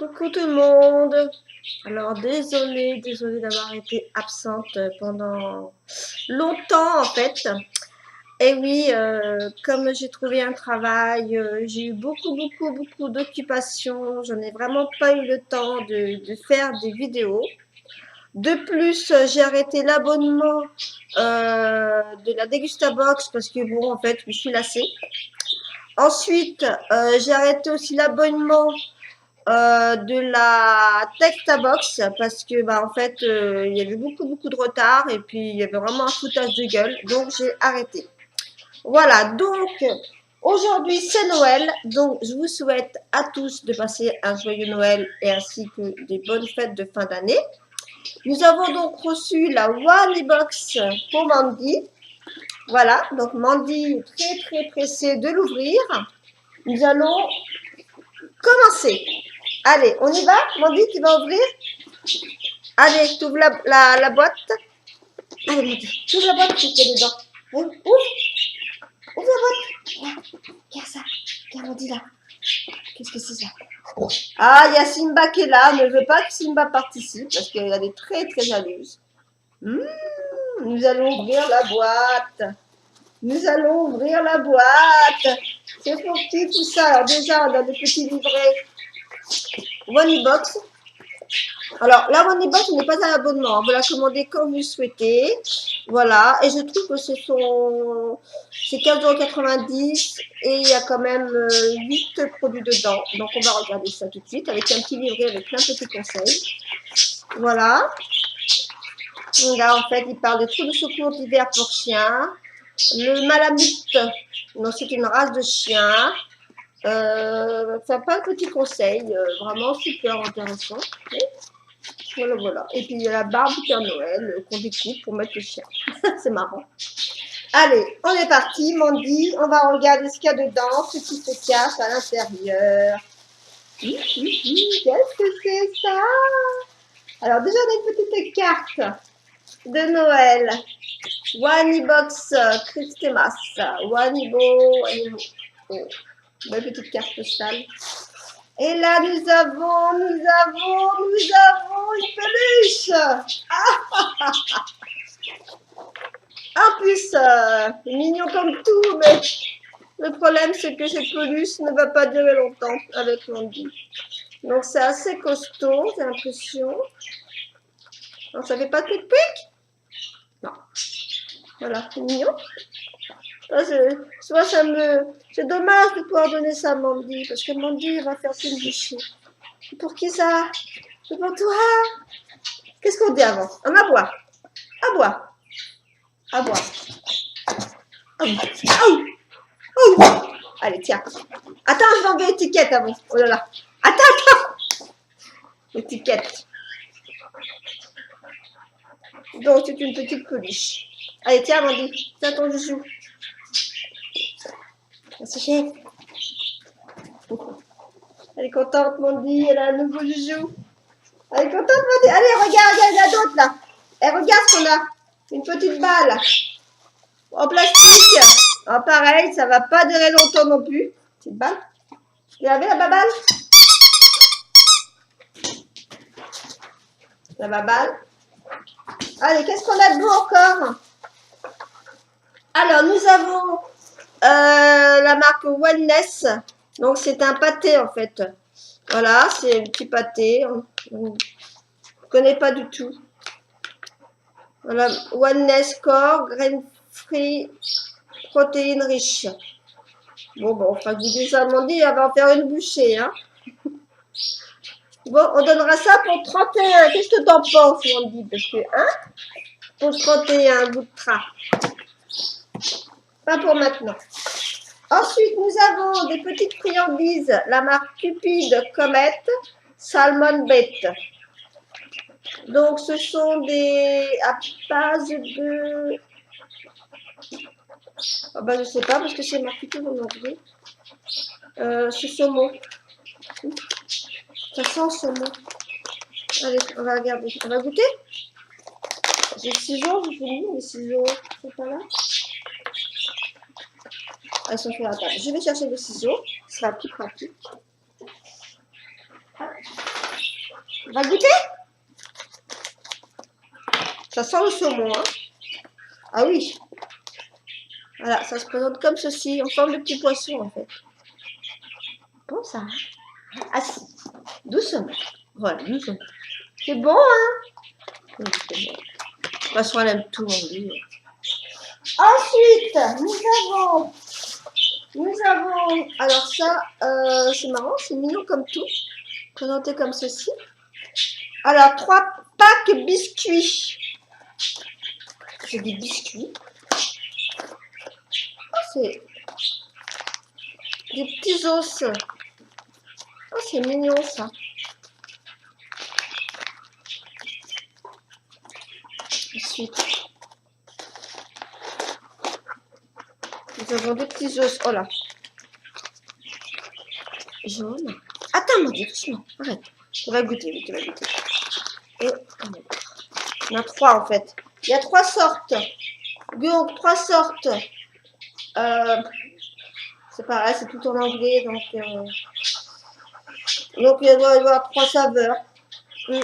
Coucou tout le monde. Alors désolée d'avoir été absente pendant longtemps en fait. Et oui, comme j'ai trouvé un travail, j'ai eu beaucoup d'occupations. Je n'ai vraiment pas eu le temps de faire des vidéos. De plus, j'ai arrêté l'abonnement de la Degustabox parce que bon, en fait, je me suis lassée. Ensuite, j'ai arrêté aussi l'abonnement de la Textabox parce que bah en fait il y avait beaucoup de retard et puis il y avait vraiment un foutage de gueule, donc j'ai arrêté. Voilà, donc aujourd'hui c'est Noël, donc je vous souhaite à tous de passer un joyeux Noël et ainsi que des bonnes fêtes de fin d'année. Nous avons donc reçu la One Box pour Mandy. Voilà, donc Mandy est très pressée de l'ouvrir. Nous allons commencer. Allez, on y va? Mandy, tu vas ouvrir? Allez, tu ouvres la boîte. Allez, Mandy, tu ouvres la boîte, qu'est-ce qu'il y a dedans? Ouvre la boîte. Regarde ça. Regarde Mandy là. Qu'est-ce que c'est ça? Ah, il y a Simba qui est là. Ne veut pas que Simba participe parce qu'elle est très jalouse. Nous allons ouvrir la boîte. Nous allons ouvrir la boîte. C'est pour qui tout ça? Alors déjà, on a des petits livrets One Box. Alors, la One Box n'est pas un abonnement. Vous la commandez quand vous souhaitez. Voilà. Et je trouve que c'est 15,90 € et il y a quand même 8 produits dedans. Donc, on va regarder ça tout de suite avec un petit livret avec plein de petits conseils. Voilà. Donc là, en fait, il parle de trous de secours d'hiver pour chiens. Le Malamute, non, c'est une race de chien. Ça pas de petits conseils, vraiment super intéressant. Voilà. Et puis il y a la barbe du Père Noël qu'on découpe pour mettre le chien. C'est marrant. Allez, on est parti, Mandy. On va regarder ce qu'il y a dedans, ce qui se cache à l'intérieur. Qu'est-ce que c'est ça? Alors déjà, on a une petite carte de Noël. Wanibox Christmas. Wanibo. Belle petite carte postale. Et là, nous avons une peluche. En plus, mignon comme tout, mais le problème, c'est que cette peluche ne va pas durer longtemps avec Mandy. Donc, c'est assez costaud, j'ai l'impression. Alors, ça fait pas de pic? Non. Voilà, c'est mignon. Soit c'est dommage de pouvoir donner ça à Mandy, parce que Mandy va faire une bouchée. Pour qui ça? C'est pour toi? Qu'est-ce qu'on dit avant? On a boire. À boire. À boire. Allez, tiens. Attends, je vais enlever l'étiquette avant. Oh là là. Attends. L'étiquette. Donc, c'est une petite peluche. Allez, tiens, Mandy. Tiens ton joujou. Merci, chef. Elle est contente, Mandy. Elle a un nouveau joujou. Elle est contente, Mandy. Allez, regarde, il y en a d'autres, là. Et regarde ce qu'on a. Une petite balle. En plastique. Alors, pareil, ça va pas durer longtemps non plus. Petite balle. Vous avez la baballe? La baballe. Allez, qu'est-ce qu'on a de beau encore? Alors, nous avons la marque Wellness. Donc, c'est un pâté, en fait. Voilà, c'est un petit pâté. On ne connaît pas du tout. Voilà, Wellness Core, Grain Free, protéines riches. Bon, on fera goûter ça à Mandy, elle va en faire une bouchée. Hein. Bon, on donnera ça pour 31. Qu'est-ce que t'en penses, Mandy? Parce que, hein, pour 31, bout de train. Pas pour maintenant. Ensuite, nous avons des petites friandises, la marque Cupid Comet, Salmon Bait. Donc, ce sont des à base de... Oh ben, je sais pas, parce que c'est marqué tout en anglais. C'est saumon. Ça sent saumon. Allez, on va regarder. On va goûter? J'ai 6 jours, je vous dis, les 6 jours, c'est pas là. Elles sont sur la table. Je vais chercher des ciseaux, ce sera plus pratique. On va goûter? Ça sent le saumon, hein? Ah oui. Voilà, ça se présente comme ceci, en forme de petit poisson, en fait. Bon, ça. Ah si, doucement. Voilà, doucement. C'est bon, hein? Oui, c'est bon. De toute façon, elle aime tout, on dit. Ensuite, nous avons, alors ça, c'est marrant, c'est mignon comme tout, présenté comme ceci. Alors, 3 packs biscuits. C'est des biscuits. Oh, c'est des petits os. Oh, c'est mignon ça. Ensuite, nous avons des petits os. Oh là. Jaune. Attends, mon Dieu, doucement. Arrête. Tu vas goûter, tu vas goûter. Et on a 3 en fait. Il y a 3 sortes. Donc, 3 sortes. C'est pareil, c'est tout en anglais. Donc il doit y avoir 3 saveurs. Je ne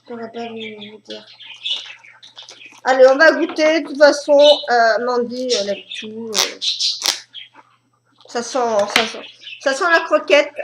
pourrais pas vous dire. Allez, on va goûter. De toute façon, Mandy, elle aime tout. Ça sent la croquette.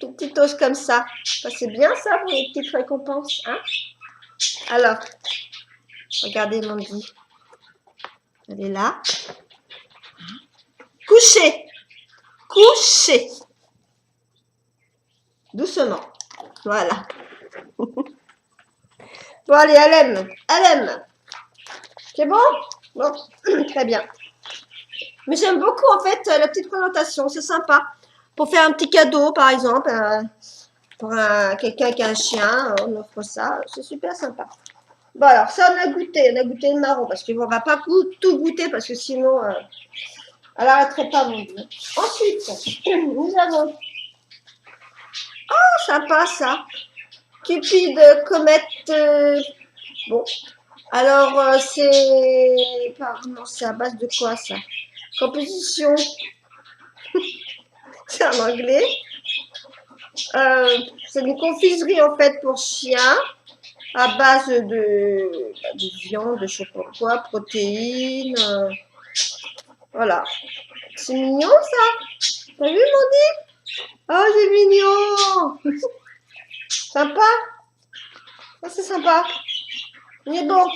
Tout petit os comme ça. C'est bien ça pour les petites récompenses. Hein? Alors, regardez Mandy. Elle est là. Couchez. Couchez. Doucement. Voilà. Bon, allez, elle aime. Elle aime. C'est bon? Bon, très bien. Mais j'aime beaucoup, en fait, la petite présentation. C'est sympa. Pour faire un petit cadeau, par exemple. Pour quelqu'un qui a un chien, on offre ça. C'est super sympa. Bon, alors, ça, on a goûté. On a goûté le marron. Parce qu'on ne va pas tout goûter. Parce que sinon, elle n'arrêterait pas, mon Dieu. Ensuite, nous avons... Oh, sympa, ça. Cupid comète. Bon. Alors, c'est... Pardon, c'est à base de quoi, ça? Composition. C'est en anglais. C'est une confiserie, en fait, pour chiens. À base de viande, de chocolat, protéines. Voilà. C'est mignon, ça. T'as vu, Mandy? Oh, c'est mignon. Sympa. Oh, c'est sympa. Mais bon,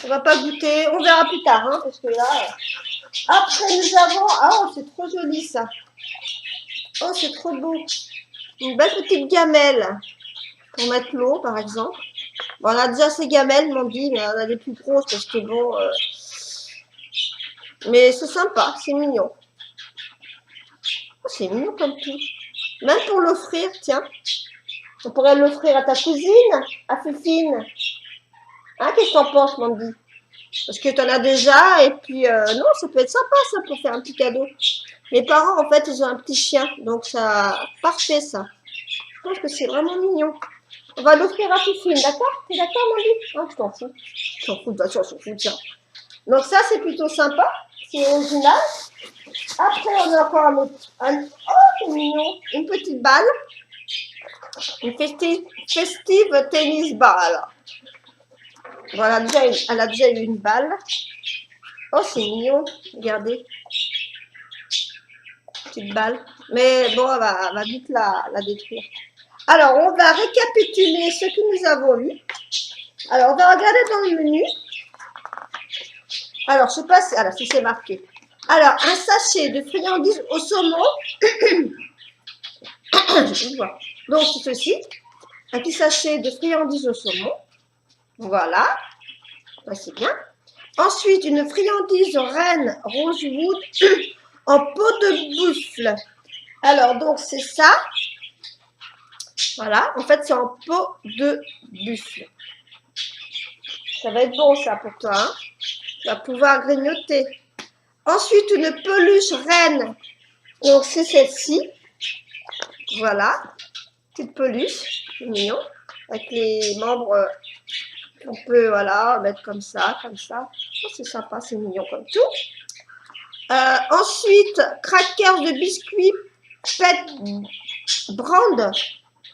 on va pas goûter. On verra plus tard, hein, parce que là... Après, nous avons... Oh, c'est trop joli, ça. Oh, c'est trop beau. Une belle petite gamelle. Pour mettre l'eau, par exemple. Bon, on a déjà ces gamelles, m'ont dit, mais on a des plus grosses, parce que bon... Mais c'est sympa, c'est mignon. Oh, c'est mignon comme tout. Même pour l'offrir, tiens. On pourrait l'offrir à ta cousine, à Fifine. Hein, qu'est-ce que t'en penses, Mandy? Parce que t'en as déjà, et puis, non, ça peut être sympa, ça, pour faire un petit cadeau. Mes parents, en fait, ils ont un petit chien, donc ça, parfait, ça. Je pense que c'est vraiment mignon. On va l'offrir à Fifine, d'accord? T'es d'accord, Mandy? Oh, je t'en fous. Je t'en fous, de toute façon, je t'en fous, tiens. Donc ça, c'est plutôt sympa. C'est original. Après, on a encore un autre. Oh, c'est mignon. Une petite balle. Une festive tennis ball. Voilà, elle a déjà eu une balle. Oh, c'est mignon. Regardez. Petite balle. Mais bon, elle va vite la détruire. Alors, on va récapituler ce que nous avons eu. Alors, on va regarder dans le menu. Alors, je sais pas si c'est marqué. Alors, un sachet de friandises au saumon. Je vais voir. Donc, c'est ceci. Un petit sachet de friandises au saumon. Voilà. Ça, c'est bien. Ensuite, une friandise reine rosewood en peau de buffle. Alors, donc, c'est ça. Voilà. En fait, c'est en peau de buffle. Ça va être bon, ça, pour toi. Hein. Tu vas pouvoir grignoter. Ensuite, une peluche reine. Donc, c'est celle-ci. Voilà. Petite peluche. C'est mignon. Avec les membres, on peut, voilà, mettre comme ça, comme ça. Oh, c'est sympa, c'est mignon comme tout. Ensuite, crackers de biscuits Pet Brand.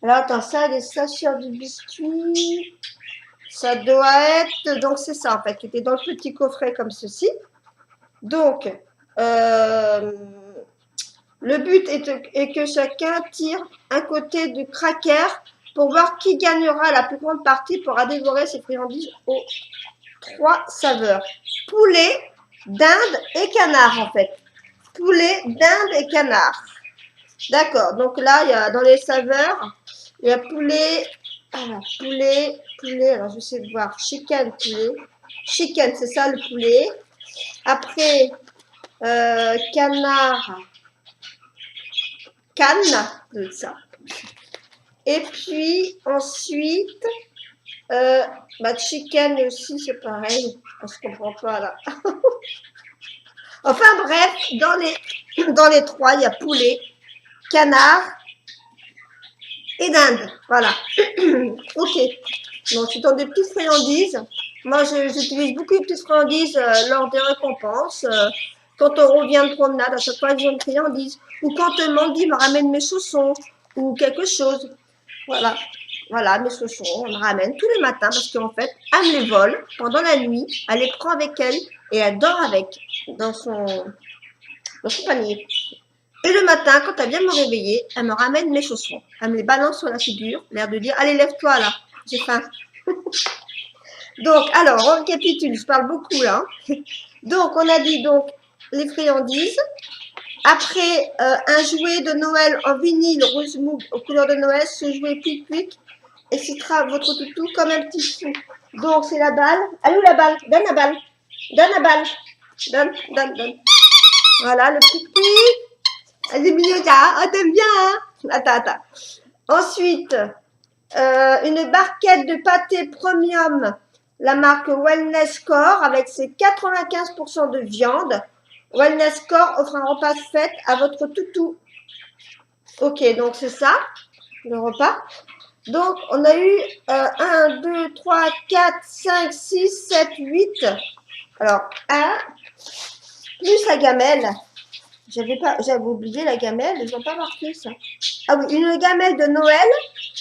Alors, attends, ça, les sachets de biscuits, ça doit être... Donc, c'est ça, en fait, qui était dans le petit coffret comme ceci. Donc, le but est que chacun tire un côté du cracker pour voir qui gagnera la plus grande partie pour dévorer ses friandises aux 3 saveurs. Poulet, dinde et canard, en fait. Poulet, dinde et canard. D'accord, donc là, il y a dans les saveurs, il y a poulet, alors poulet, alors je vais essayer de voir, chicken, poulet, chicken, c'est ça le poulet. Après, canard, canne, de ça. Et puis, ensuite, chicken aussi, c'est pareil, on se comprend pas là. Enfin bref, dans les 3, il y a poulet, canard et dinde. Voilà. Ok. Donc, c'est dans des petites friandises. Moi, j'utilise beaucoup de petites friandises lors des récompenses. Quand on revient de promenade, à chaque fois, j'ai une friandise. Ou quand Mandy me ramène mes chaussons ou quelque chose. Voilà. Voilà, mes chaussons, on me ramène tous les matins parce qu'en fait, elle me les vole pendant la nuit. Elle les prend avec elle et elle dort avec dans son panier. Et le matin, quand elle vient me réveiller, elle me ramène mes chaussons. Elle me les balance sur la figure, l'air de dire « Allez, lève-toi là, j'ai faim. » Donc, alors, on récapitule, je parle beaucoup là. Donc, on a dit donc les friandises. Après, un jouet de Noël en vinyle rouge mou aux couleurs de Noël. Ce jouet quick excitera votre toutou comme un petit fou. Donc, c'est la balle. Elle est où la balle? Donne la balle. Donne la balle. Donne. Voilà, le quick. Elle est mignonne, ça. Oh, t'aimes bien, hein? Attends. Ensuite, une barquette de pâté premium, la marque Wellness Core, avec ses 95% de viande. Wellness Core offre un repas de fête à votre toutou. Ok, donc c'est ça, le repas. Donc, on a eu 1, 2, 3, 4, 5, 6, 7, 8. Alors, 1, plus la gamelle. J'avais oublié la gamelle, ils n'ont pas marqué ça. Ah oui, une gamelle de Noël,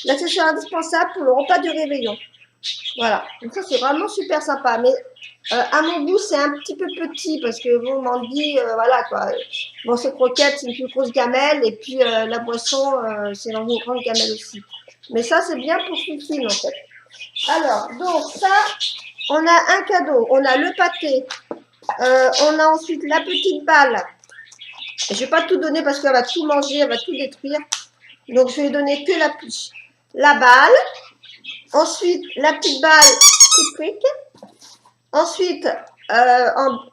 l'accessoire indispensable pour le repas du réveillon. Voilà, donc ça c'est vraiment super sympa. Mais à mon goût, c'est un petit peu petit parce que bon, Mandy, voilà quoi. Bon, ces croquettes, c'est une plus grosse gamelle et puis la boisson, c'est dans une grande gamelle aussi. Mais ça, c'est bien pour Fifine en fait. Alors, donc ça, on a un cadeau. On a le pâté. On a ensuite la petite balle. Je ne vais pas tout donner parce qu'elle va tout manger, elle va tout détruire. Donc, je vais lui donner que la balle. Ensuite, la petite balle, quick. Ensuite, non,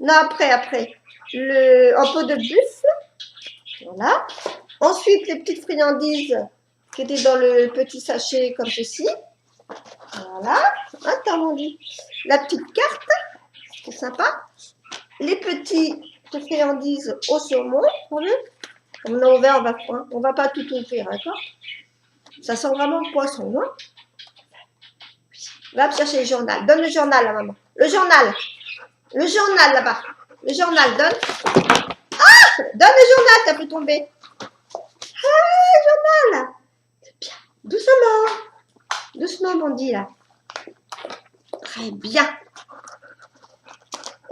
après, en peau de buffle. Voilà. Ensuite, les petites friandises qui étaient dans le petit sachet comme ceci. Voilà. Attends, mon Dieu. La petite carte. C'est sympa. Les petites friandises au saumon. On a ouvert, on va pas tout ouvrir, d'accord? Ça sent vraiment le poisson, non? Va me chercher le journal. Donne le journal à maman. Le journal là-bas. Le journal, donne. Ah! Donne le journal, t'as pu tomber. Ah, le journal. C'est bien. Doucement, Mandy, là. Très bien.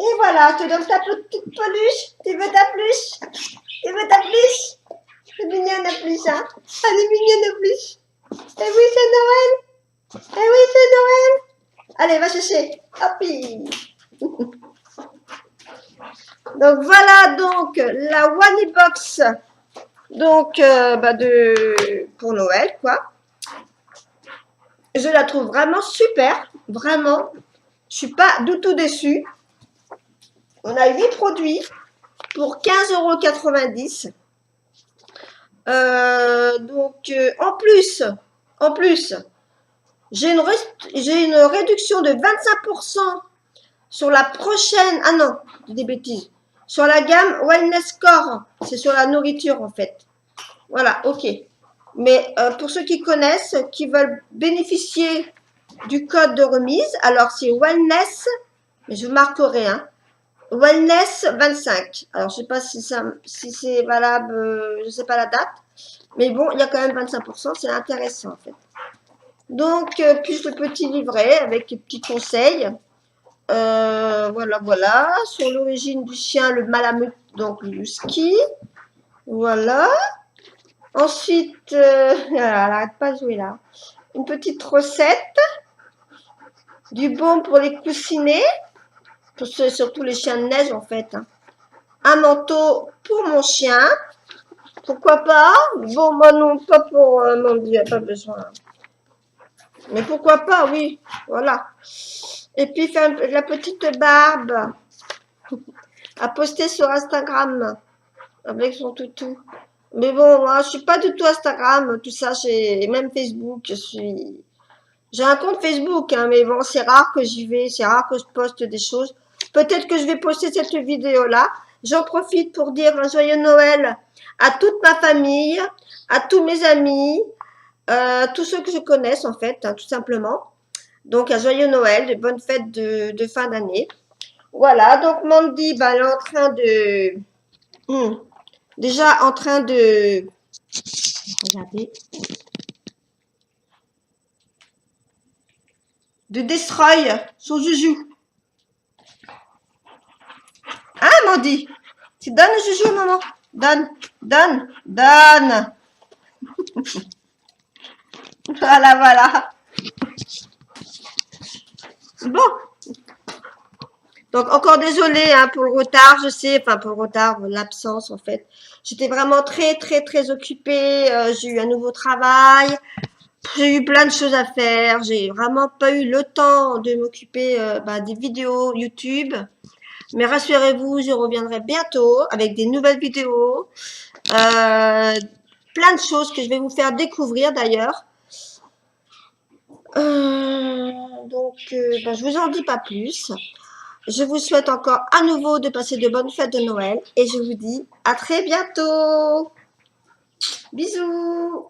Et voilà, je te donne ta petite peluche. Tu veux ta peluche? C'est mignonne la peluche, hein? Elle est mignonne la peluche. Eh oui, c'est Noël. Allez, va chercher. Hop. Donc voilà donc la One Box donc pour Noël quoi. Je la trouve vraiment super, vraiment. Je suis pas du tout déçue. On a 8 produits pour 15,90 €. Donc en plus, j'ai une réduction de 25% sur la prochaine. Ah non, j'ai des bêtises. Sur la gamme Wellness Core, c'est sur la nourriture en fait. Voilà, ok. Mais pour ceux qui connaissent, qui veulent bénéficier du code de remise, alors c'est Wellness, mais je marquerai, hein, Wellness 25. Alors, je sais pas si c'est valable, je sais pas la date. Mais bon, il y a quand même 25%, c'est intéressant en fait. Donc, plus le petit livret avec les petits conseils. Voilà, voilà. Sur l'origine du chien, le malamute, donc le husky. Voilà. Ensuite, elle n'arrête pas de jouer là. Une petite recette. Du baume pour les coussinets. Surtout les chiens de neige en fait. Un manteau pour mon chien. Pourquoi pas? Bon, moi non, pas pour mon Dieu, pas besoin. Mais pourquoi pas, oui. Voilà. Et puis faire la petite barbe à poster sur Instagram avec son toutou. Mais bon, moi, je suis pas du tout Instagram, tout ça, et même Facebook. J'ai un compte Facebook, hein, mais bon, c'est rare que j'y vais, c'est rare que je poste des choses. Peut-être que je vais poster cette vidéo-là. J'en profite pour dire un joyeux Noël à toute ma famille, à tous mes amis, tous ceux que je connaisse en fait, hein, tout simplement. Donc, un joyeux Noël, de bonnes fêtes de fin d'année. Voilà, donc Mandy, bah, elle est en train de... déjà en train de... Regardez. De destroy son joujou. Hein, Mandy? Tu donnes le joujou, maman? Donne, donne, donne. Voilà, voilà. Bon. Donc, encore désolée hein, pour le retard, je sais, enfin pour le retard, l'absence en fait. J'étais vraiment très, très, très occupée. J'ai eu un nouveau travail. J'ai eu plein de choses à faire. J'ai vraiment pas eu le temps de m'occuper des vidéos YouTube. Mais rassurez-vous, je reviendrai bientôt avec des nouvelles vidéos. Plein de choses que je vais vous faire découvrir d'ailleurs. Je vous en dis pas plus. Je vous souhaite encore à nouveau de passer de bonnes fêtes de Noël et je vous dis à très bientôt. Bisous.